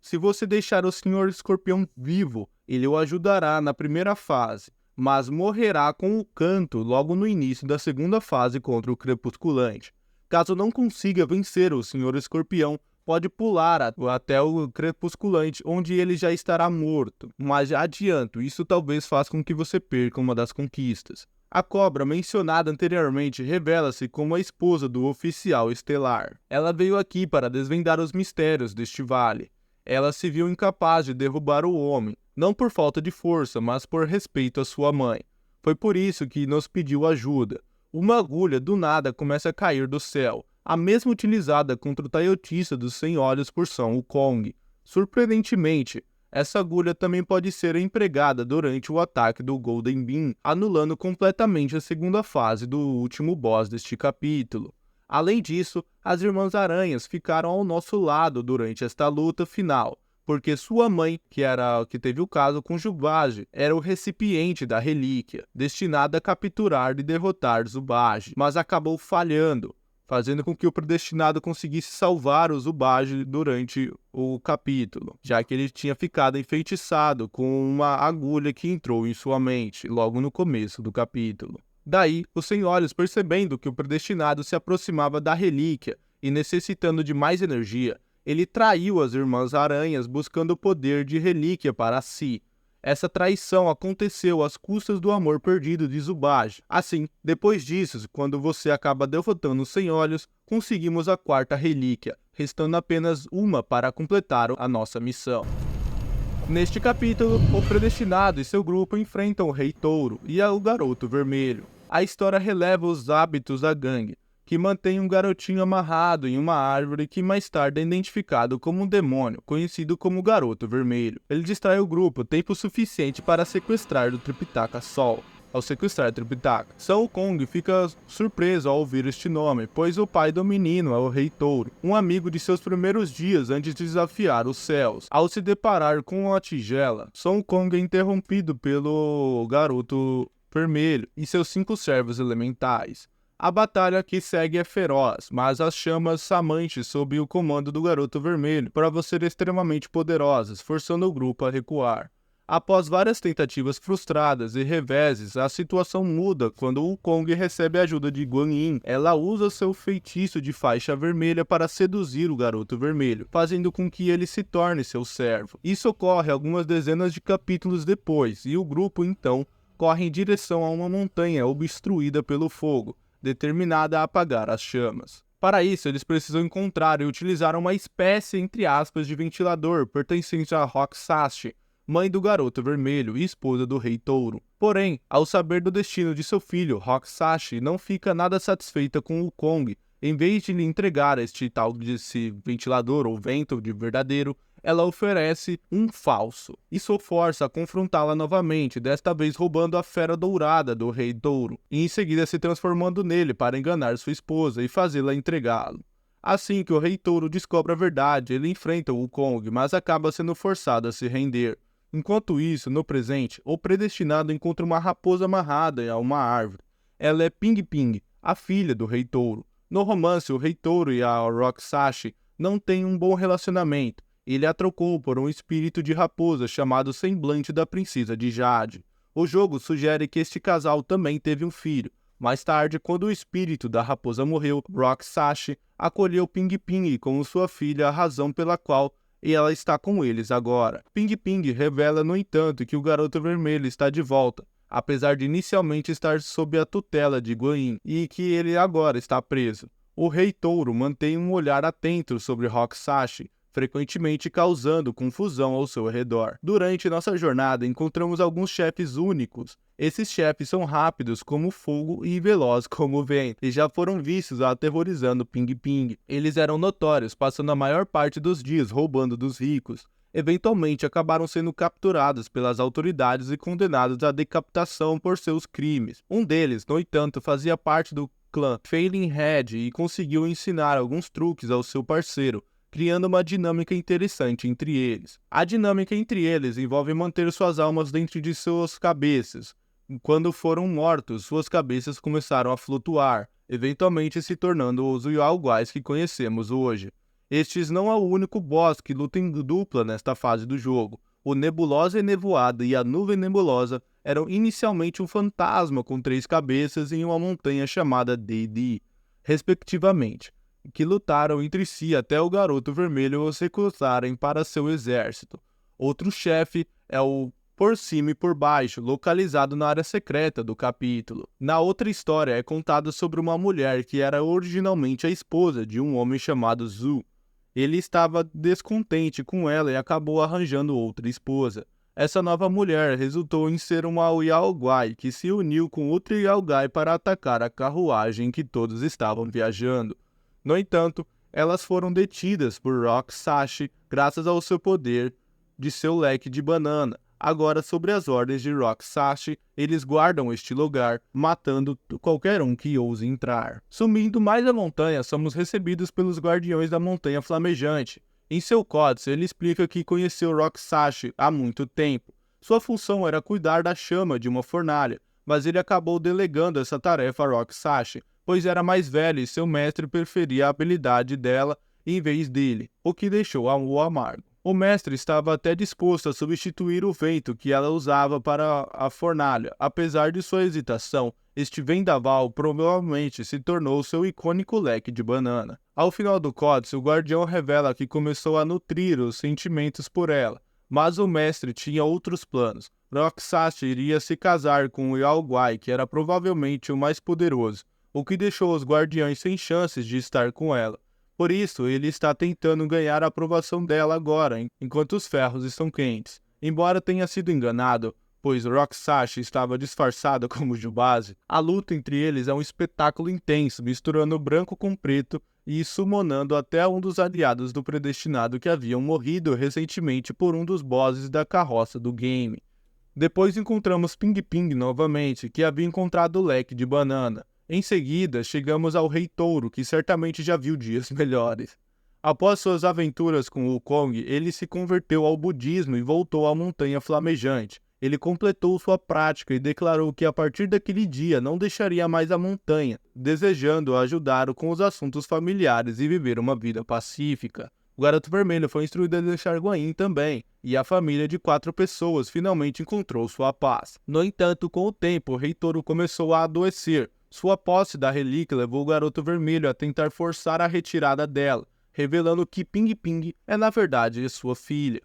Se você deixar o Sr. Escorpião vivo, ele o ajudará na primeira fase, mas morrerá com o canto logo no início da segunda fase contra o Crepusculante. Caso não consiga vencer o Sr. Escorpião, pode pular até o Crepusculante, onde ele já estará morto. Mas já adianto, isso talvez faça com que você perca uma das conquistas. A cobra mencionada anteriormente revela-se como a esposa do oficial estelar. Ela veio aqui para desvendar os mistérios deste vale. Ela se viu incapaz de derrubar o homem, não por falta de força, mas por respeito à sua mãe. Foi por isso que nos pediu ajuda. Uma agulha do nada começa a cair do céu, a mesma utilizada contra o Taiotista dos 100 Olhos por Son Wukong. Surpreendentemente, essa agulha também pode ser empregada durante o ataque do Golden Beam, anulando completamente a segunda fase do último boss deste capítulo. Além disso, as Irmãs Aranhas ficaram ao nosso lado durante esta luta final, porque sua mãe, que teve o caso com Zubage, era o recipiente da relíquia, destinada a capturar e derrotar Zubage, mas acabou falhando, fazendo com que o predestinado conseguisse salvar o Zubage durante o capítulo, já que ele tinha ficado enfeitiçado com uma agulha que entrou em sua mente, logo no começo do capítulo. Daí, os Sem Olhos, percebendo que o predestinado se aproximava da relíquia e necessitando de mais energia, ele traiu as Irmãs Aranhas buscando o poder de relíquia para si. Essa traição aconteceu às custas do amor perdido de Zubage. Assim, depois disso, quando você acaba derrotando os Sem Olhos, conseguimos a 4ª relíquia, restando apenas uma para completar a nossa missão. Neste capítulo, o predestinado e seu grupo enfrentam o Rei Touro e o Garoto Vermelho. A história releva os hábitos da gangue, que mantém um garotinho amarrado em uma árvore que mais tarde é identificado como um demônio, conhecido como Garoto Vermelho. Ele distrai o grupo tempo suficiente para sequestrar o Tripitaka Sol. Ao sequestrar Tripitaka, Son Wukong fica surpreso ao ouvir este nome, pois o pai do menino é o Rei Touro, um amigo de seus primeiros dias antes de desafiar os céus. Ao se deparar com a tigela, Son Wukong é interrompido pelo Garoto Vermelho e seus 5 servos elementais. A batalha que segue é feroz, mas as chamas samantes sob o comando do Garoto Vermelho provam ser extremamente poderosas, forçando o grupo a recuar. Após várias tentativas frustradas e reveses, a situação muda quando o Wukong recebe a ajuda de Guan Yin. Ela usa seu feitiço de faixa vermelha para seduzir o Garoto Vermelho, fazendo com que ele se torne seu servo. Isso ocorre algumas dezenas de capítulos depois, e o grupo então corre em direção a uma montanha obstruída pelo fogo, determinada a apagar as chamas. Para isso, eles precisam encontrar e utilizar uma espécie, entre aspas, de ventilador pertencente a Rock-Sashi, mãe do Garoto Vermelho e esposa do Rei Touro. Porém, ao saber do destino de seu filho, Rock-Sashi não fica nada satisfeita com o Wukong. Em vez de lhe entregar este tal desse ventilador ou vento de verdadeiro, ela oferece um falso. Isso o força a confrontá-la novamente, desta vez roubando a Fera Dourada do Rei Touro, e em seguida se transformando nele para enganar sua esposa e fazê-la entregá-lo. Assim que o Rei Touro descobre a verdade, ele enfrenta o Wukong, mas acaba sendo forçado a se render. Enquanto isso, no presente, o predestinado encontra uma raposa amarrada a uma árvore. Ela é Ping Ping, a filha do Rei Touro. No romance, o Rei Touro e a Rock-Sashi não têm um bom relacionamento. Ele a trocou por um espírito de raposa chamado Semblante da Princesa de Jade. O jogo sugere que este casal também teve um filho. Mais tarde, quando o espírito da raposa morreu, Rock-Sashi acolheu Ping Ping como sua filha, a razão pela qual ela está com eles agora. Ping Ping revela, no entanto, que o Garoto Vermelho está de volta, apesar de inicialmente estar sob a tutela de Guan Yin, e que ele agora está preso. O Rei Touro mantém um olhar atento sobre Rock-Sashi, frequentemente causando confusão ao seu redor. Durante nossa jornada, encontramos alguns chefes únicos. Esses chefes são rápidos como o fogo e velozes como o vento, e já foram vistos aterrorizando Ping Ping. Eles eram notórios, passando a maior parte dos dias roubando dos ricos. Eventualmente acabaram sendo capturados pelas autoridades e condenados à decapitação por seus crimes. Um deles, no entanto, fazia parte do clã Failing Head e conseguiu ensinar alguns truques ao seu parceiro, criando uma dinâmica interessante entre eles. A dinâmica entre eles envolve manter suas almas dentro de suas cabeças. Quando foram mortos, suas cabeças começaram a flutuar, eventualmente se tornando os Yao Guais que conhecemos hoje. Estes não é o único boss que luta em dupla nesta fase do jogo. O Nebulosa e Nevoada e a Nuvem Nebulosa eram inicialmente um fantasma com 3 cabeças em uma montanha chamada Dede, respectivamente, que lutaram entre si até o Garoto Vermelho os recrutarem para seu exército. Outro chefe é o Por Cima e Por Baixo, localizado na área secreta do capítulo. Na outra história é contado sobre uma mulher que era originalmente a esposa de um homem chamado Zhu. Ele estava descontente com ela e acabou arranjando outra esposa. Essa nova mulher resultou em ser uma Yao Guai que se uniu com outro Yao Guai para atacar a carruagem em que todos estavam viajando. No entanto, elas foram detidas por Rock-Sashi graças ao seu poder de seu leque de banana. Agora, sob as ordens de Rock-Sashi, eles guardam este lugar, matando qualquer um que ouse entrar. Subindo mais a montanha, somos recebidos pelos Guardiões da Montanha Flamejante. Em seu códice, ele explica que conheceu Rock-Sashi há muito tempo. Sua função era cuidar da chama de uma fornalha, mas ele acabou delegando essa tarefa a Rock-Sashi, pois era mais velha e seu mestre preferia a habilidade dela em vez dele, o que deixou-o amargo. O mestre estava até disposto a substituir o vento que ela usava para a fornalha. Apesar de sua hesitação, este vendaval provavelmente se tornou seu icônico leque de banana. Ao final do códice, o guardião revela que começou a nutrir os sentimentos por ela, mas o mestre tinha outros planos. Rock-Sashi iria se casar com o Yao Guai, que era provavelmente o mais poderoso, o que deixou os guardiões sem chances de estar com ela. Por isso, ele está tentando ganhar a aprovação dela agora, enquanto os ferros estão quentes. Embora tenha sido enganado, pois Rock-Sashi estava disfarçado como Jubase, a luta entre eles é um espetáculo intenso, misturando branco com preto e summonando até um dos aliados do predestinado que haviam morrido recentemente por um dos bosses da carroça do game. Depois encontramos Ping Ping novamente, que havia encontrado o leque de banana. Em seguida, chegamos ao Rei Touro, que certamente já viu dias melhores. Após suas aventuras com o Wukong, ele se converteu ao budismo e voltou à Montanha Flamejante. Ele completou sua prática e declarou que a partir daquele dia não deixaria mais a montanha, desejando ajudar com os assuntos familiares e viver uma vida pacífica. O Garoto Vermelho foi instruído a deixar Guain também, e a família de 4 pessoas finalmente encontrou sua paz. No entanto, com o tempo, o Rei Touro começou a adoecer. Sua posse da relíquia levou o Garoto Vermelho a tentar forçar a retirada dela, revelando que Ping Ping é na verdade sua filha.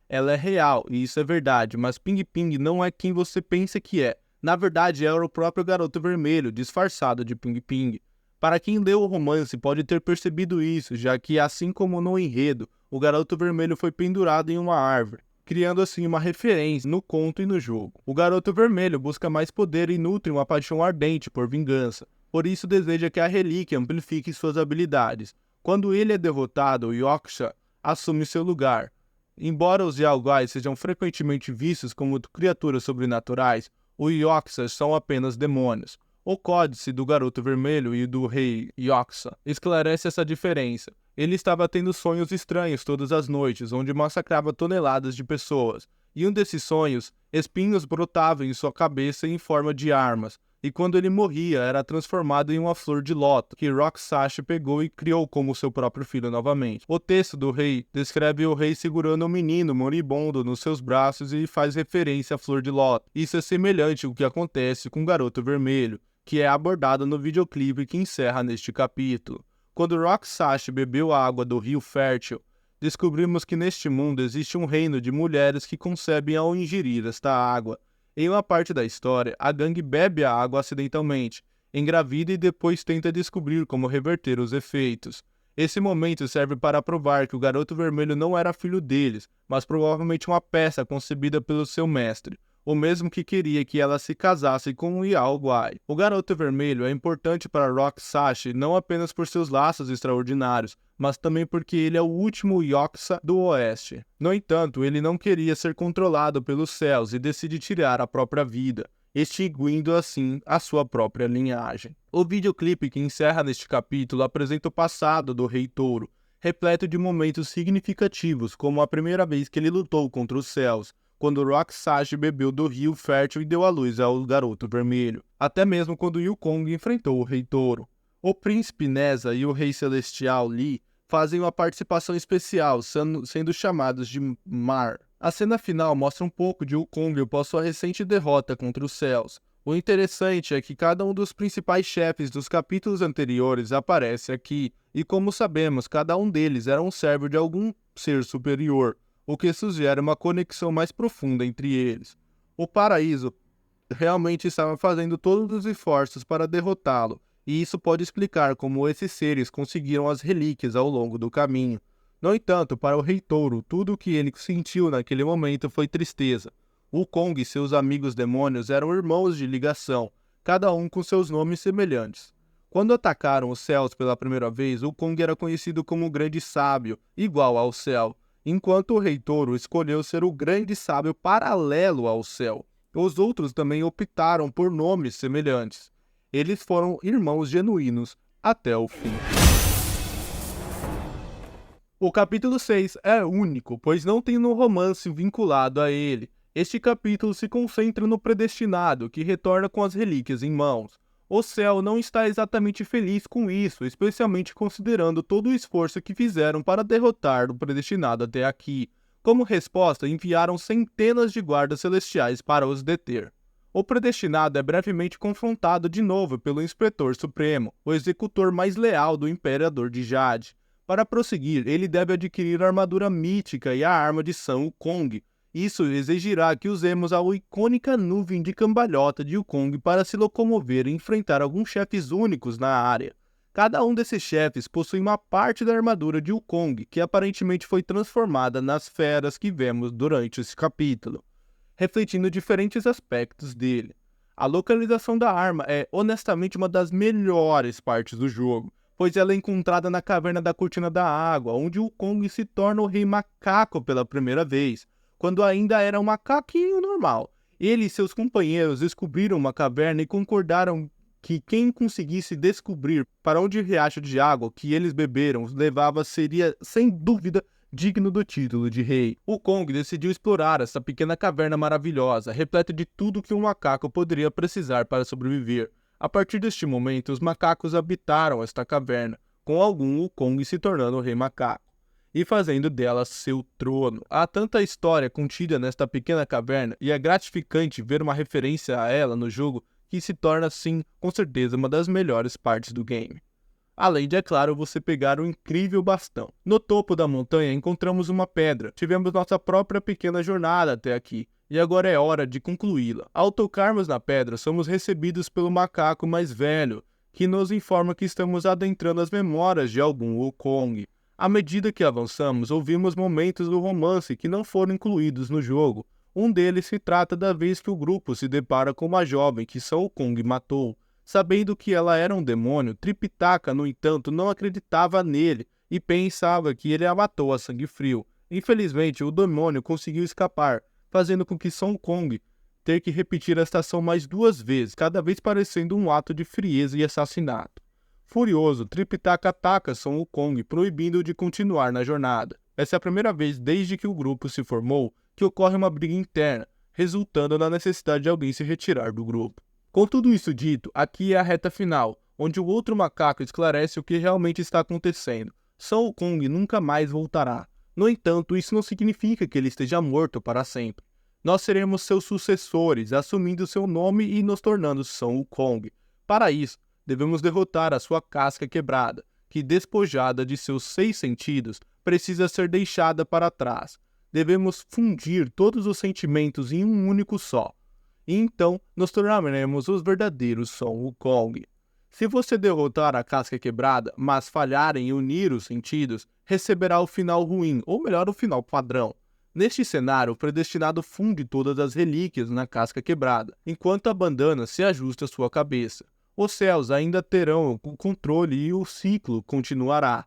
Ela é real, e isso é verdade, mas Ping Ping não é quem você pensa que é. Na verdade, era o próprio Garoto Vermelho, disfarçado de Ping Ping. Para quem leu o romance pode ter percebido isso, já que, assim como no enredo, o Garoto Vermelho foi pendurado em uma árvore, criando assim uma referência no conto e no jogo. O Garoto Vermelho busca mais poder e nutre uma paixão ardente por vingança, por isso deseja que a relíquia amplifique suas habilidades. Quando ele é derrotado, o Yorksha assume seu lugar. Embora os Yaoguai sejam frequentemente vistos como criaturas sobrenaturais, os Yorksha são apenas demônios. O códice do Garoto Vermelho e do Rei Yorksha esclarece essa diferença. Ele estava tendo sonhos estranhos todas as noites, onde massacrava toneladas de pessoas. E um desses sonhos, espinhos brotavam em sua cabeça em forma de armas. E quando ele morria, era transformado em uma flor de lótus, que Roxash pegou e criou como seu próprio filho novamente. O texto do rei descreve o rei segurando um menino moribundo nos seus braços e faz referência à flor de lótus. Isso é semelhante ao que acontece com o Garoto Vermelho, que é abordado no videoclipe que encerra neste capítulo. Quando Roxash bebeu a água do rio fértil, descobrimos que neste mundo existe um reino de mulheres que concebem ao ingerir esta água. Em uma parte da história, a gangue bebe a água acidentalmente, engravida e depois tenta descobrir como reverter os efeitos. Esse momento serve para provar que o Garoto Vermelho não era filho deles, mas provavelmente uma peça concebida pelo seu mestre, o mesmo que queria que ela se casasse com o Yao Guai. O Garoto Vermelho é importante para Roxash não apenas por seus laços extraordinários, mas também porque ele é o último Yorksha do Oeste. No entanto, ele não queria ser controlado pelos céus e decide tirar a própria vida, extinguindo assim a sua própria linhagem. O videoclipe que encerra neste capítulo apresenta o passado do Rei Touro, repleto de momentos significativos, como a primeira vez que ele lutou contra os céus, quando Roxash bebeu do rio fértil e deu à luz ao Garoto Vermelho, até mesmo quando Yukong enfrentou o Rei Touro. O Príncipe Neza e o Rei Celestial Li fazem uma participação especial, sendo chamados de Mar. A cena final mostra um pouco de Yukong após sua recente derrota contra os céus. O interessante é que cada um dos principais chefes dos capítulos anteriores aparece aqui, e como sabemos, cada um deles era um servo de algum ser superior, o que sugere uma conexão mais profunda entre eles. O Paraíso realmente estava fazendo todos os esforços para derrotá-lo, e isso pode explicar como esses seres conseguiram as relíquias ao longo do caminho. No entanto, para o Rei Touro, tudo o que ele sentiu naquele momento foi tristeza. Wukong e seus amigos demônios eram irmãos de ligação, cada um com seus nomes semelhantes. Quando atacaram os céus pela primeira vez, Wukong era conhecido como o Grande Sábio, igual ao céu, enquanto o Rei Touro escolheu ser o Grande Sábio paralelo ao céu. Os outros também optaram por nomes semelhantes. Eles foram irmãos genuínos até o fim. O capítulo 6 é único, pois não tem um romance vinculado a ele. Este capítulo se concentra no predestinado, que retorna com as relíquias em mãos. O céu não está exatamente feliz com isso, especialmente considerando todo o esforço que fizeram para derrotar o predestinado até aqui. Como resposta, enviaram centenas de guardas celestiais para os deter. O predestinado é brevemente confrontado de novo pelo Inspetor Supremo, o executor mais leal do Imperador de Jade. Para prosseguir, ele deve adquirir a armadura mítica e a arma de Sun Wukong. Isso exigirá que usemos a icônica nuvem de cambalhota de Wukong para se locomover e enfrentar alguns chefes únicos na área. Cada um desses chefes possui uma parte da armadura de Wukong, que aparentemente foi transformada nas feras que vemos durante esse capítulo, refletindo diferentes aspectos dele. A localização da arma é honestamente uma das melhores partes do jogo, pois ela é encontrada na Caverna da Cortina da Água, onde Wukong se torna o Rei Macaco pela primeira vez, quando ainda era um macaquinho normal. Ele e seus companheiros descobriram uma caverna e concordaram que quem conseguisse descobrir para onde o riacho de água que eles beberam levava seria, sem dúvida, digno do título de rei. Wukong decidiu explorar essa pequena caverna maravilhosa, repleta de tudo que um macaco poderia precisar para sobreviver. A partir deste momento, os macacos habitaram esta caverna, com algum Wukong se tornando o Rei Macaco. e fazendo dela seu trono. Há tanta história contida nesta pequena caverna e é gratificante ver uma referência a ela no jogo que se torna, sim, com certeza uma das melhores partes do game. Além de, é claro, você pegar um incrível bastão. No topo da montanha encontramos uma pedra. Tivemos nossa própria pequena jornada até aqui, e agora é hora de concluí-la. Ao tocarmos na pedra, somos recebidos pelo macaco mais velho, que nos informa que estamos adentrando as memórias de algum Wukong. À medida que avançamos, ouvimos momentos do romance que não foram incluídos no jogo. Um deles se trata da vez que o grupo se depara com uma jovem que Sun Wukong matou. Sabendo que ela era um demônio, Tripitaka, no entanto, não acreditava nele e pensava que ele a matou a sangue frio. Infelizmente, o demônio conseguiu escapar, fazendo com que Sun Wukong ter que repetir esta ação mais 2 vezes, cada vez parecendo um ato de frieza e assassinato. Furioso, Tripitaka ataca Sun Wukong, proibindo-o de continuar na jornada. Essa é a primeira vez desde que o grupo se formou que ocorre uma briga interna, resultando na necessidade de alguém se retirar do grupo. Com tudo isso dito, aqui é a reta final, onde o outro macaco esclarece o que realmente está acontecendo. Sun Wukong nunca mais voltará. No entanto, isso não significa que ele esteja morto para sempre. Nós seremos seus sucessores, assumindo seu nome e nos tornando Sun Wukong. Para isso, devemos derrotar a sua casca quebrada, que, despojada de seus 6 sentidos, precisa ser deixada para trás. Devemos fundir todos os sentimentos em um único só. E então nos tornaremos os verdadeiros Sun Wukong. Se você derrotar a casca quebrada, mas falhar em unir os sentidos, receberá o final ruim, ou melhor, o final padrão. Neste cenário, o predestinado funde todas as relíquias na casca quebrada, enquanto a bandana se ajusta à sua cabeça. Os céus ainda terão o controle e o ciclo continuará,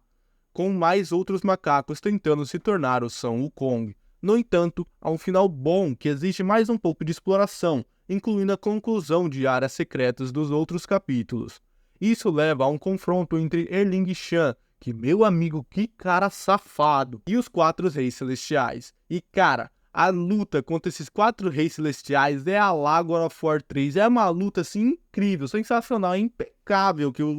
com mais outros macacos tentando se tornar o Sun Wukong. No entanto, há um final bom que exige mais um pouco de exploração, incluindo a conclusão de áreas secretas dos outros capítulos. Isso leva a um confronto entre Erling Shan, que meu amigo, que cara safado, e os 4 reis celestiais. E cara, a luta contra esses 4 reis celestiais é a God of War 3, é uma luta assim incrível, sensacional, é impecável que o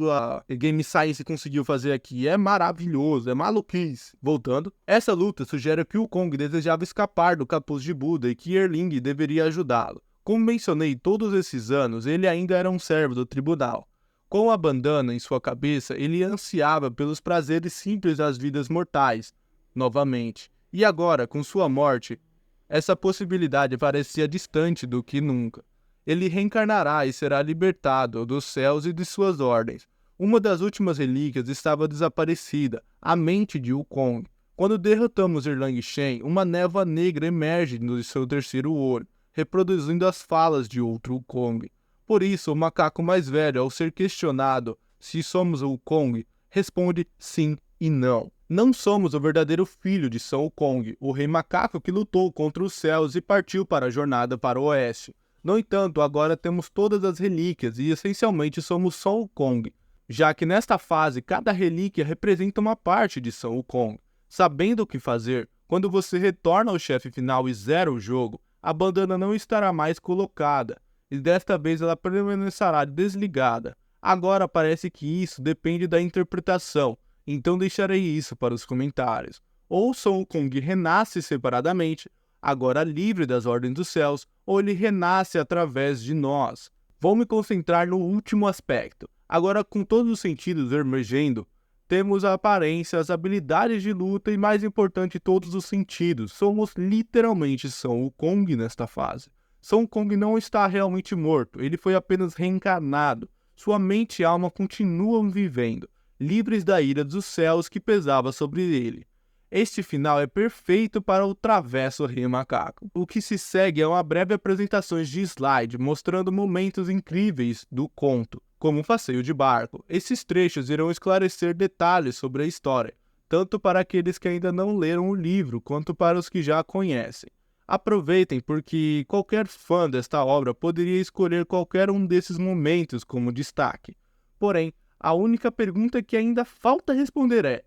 Game Science conseguiu fazer aqui, é maravilhoso, é maluquice. Voltando, essa luta sugere que o Kong desejava escapar do capuz de Buda e que Erling deveria ajudá-lo. Como mencionei, todos esses anos ele ainda era um servo do tribunal. Com a bandana em sua cabeça, ele ansiava pelos prazeres simples das vidas mortais, novamente. E agora, com sua morte, essa possibilidade parecia distante do que nunca. Ele reencarnará e será libertado dos céus e de suas ordens. Uma das últimas relíquias estava desaparecida, a mente de Wukong. Quando derrotamos Erlang Shen, uma névoa negra emerge do seu terceiro olho, reproduzindo as falas de outro Wukong. Por isso, o macaco mais velho, ao ser questionado se somos o Wukong, responde sim e não. Não somos o verdadeiro filho de Sun Wukong, o rei macaco que lutou contra os céus e partiu para a jornada para o oeste. No entanto, agora temos todas as relíquias e essencialmente somos Sun Wukong, já que nesta fase cada relíquia representa uma parte de Sun Wukong. Sabendo o que fazer, quando você retorna ao chefe final e zera o jogo, a bandana não estará mais colocada, e desta vez ela permanecerá desligada. Agora parece que isso depende da interpretação, então deixarei isso para os comentários. Ou Sun Wukong renasce separadamente, agora livre das ordens dos céus, ou ele renasce através de nós. Vou me concentrar no último aspecto. Agora, com todos os sentidos emergendo, temos a aparência, as habilidades de luta e, mais importante, todos os sentidos. Somos literalmente Sun Wukong nesta fase. Sun Wukong não está realmente morto, ele foi apenas reencarnado. Sua mente e alma continuam vivendo, livres da ira dos céus que pesava sobre ele. Este final é perfeito para o Travesso Rei Macaco. O que se segue é uma breve apresentação de slide mostrando momentos incríveis do conto, como um passeio de barco. Esses trechos irão esclarecer detalhes sobre a história, tanto para aqueles que ainda não leram o livro, quanto para os que já a conhecem. Aproveitem porque qualquer fã desta obra poderia escolher qualquer um desses momentos como destaque. Porém, a única pergunta que ainda falta responder é: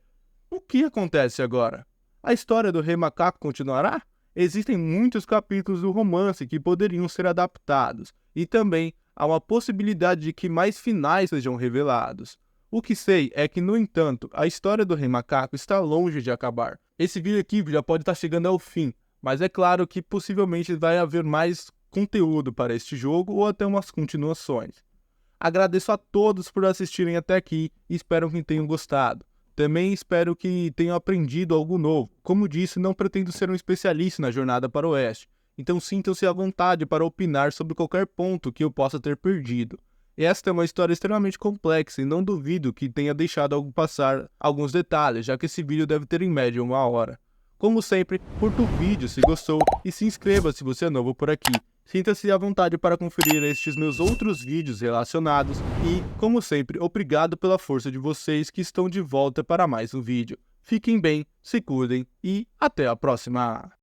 o que acontece agora? A história do Rei Macaco continuará? Existem muitos capítulos do romance que poderiam ser adaptados, e também há uma possibilidade de que mais finais sejam revelados. O que sei é que, no entanto, a história do Rei Macaco está longe de acabar. Esse vídeo aqui já pode estar chegando ao fim, mas é claro que possivelmente vai haver mais conteúdo para este jogo ou até umas continuações. Agradeço a todos por assistirem até aqui e espero que tenham gostado. Também espero que tenham aprendido algo novo. Como disse, não pretendo ser um especialista na jornada para o oeste, então sintam-se à vontade para opinar sobre qualquer ponto que eu possa ter perdido. Esta é uma história extremamente complexa e não duvido que tenha deixado passar alguns detalhes, já que esse vídeo deve ter em média 1 hora. Como sempre, curta o vídeo se gostou e se inscreva se você é novo por aqui. Sinta-se à vontade para conferir estes meus outros vídeos relacionados e, como sempre, obrigado pela força de vocês que estão de volta para mais um vídeo. Fiquem bem, se cuidem e até a próxima!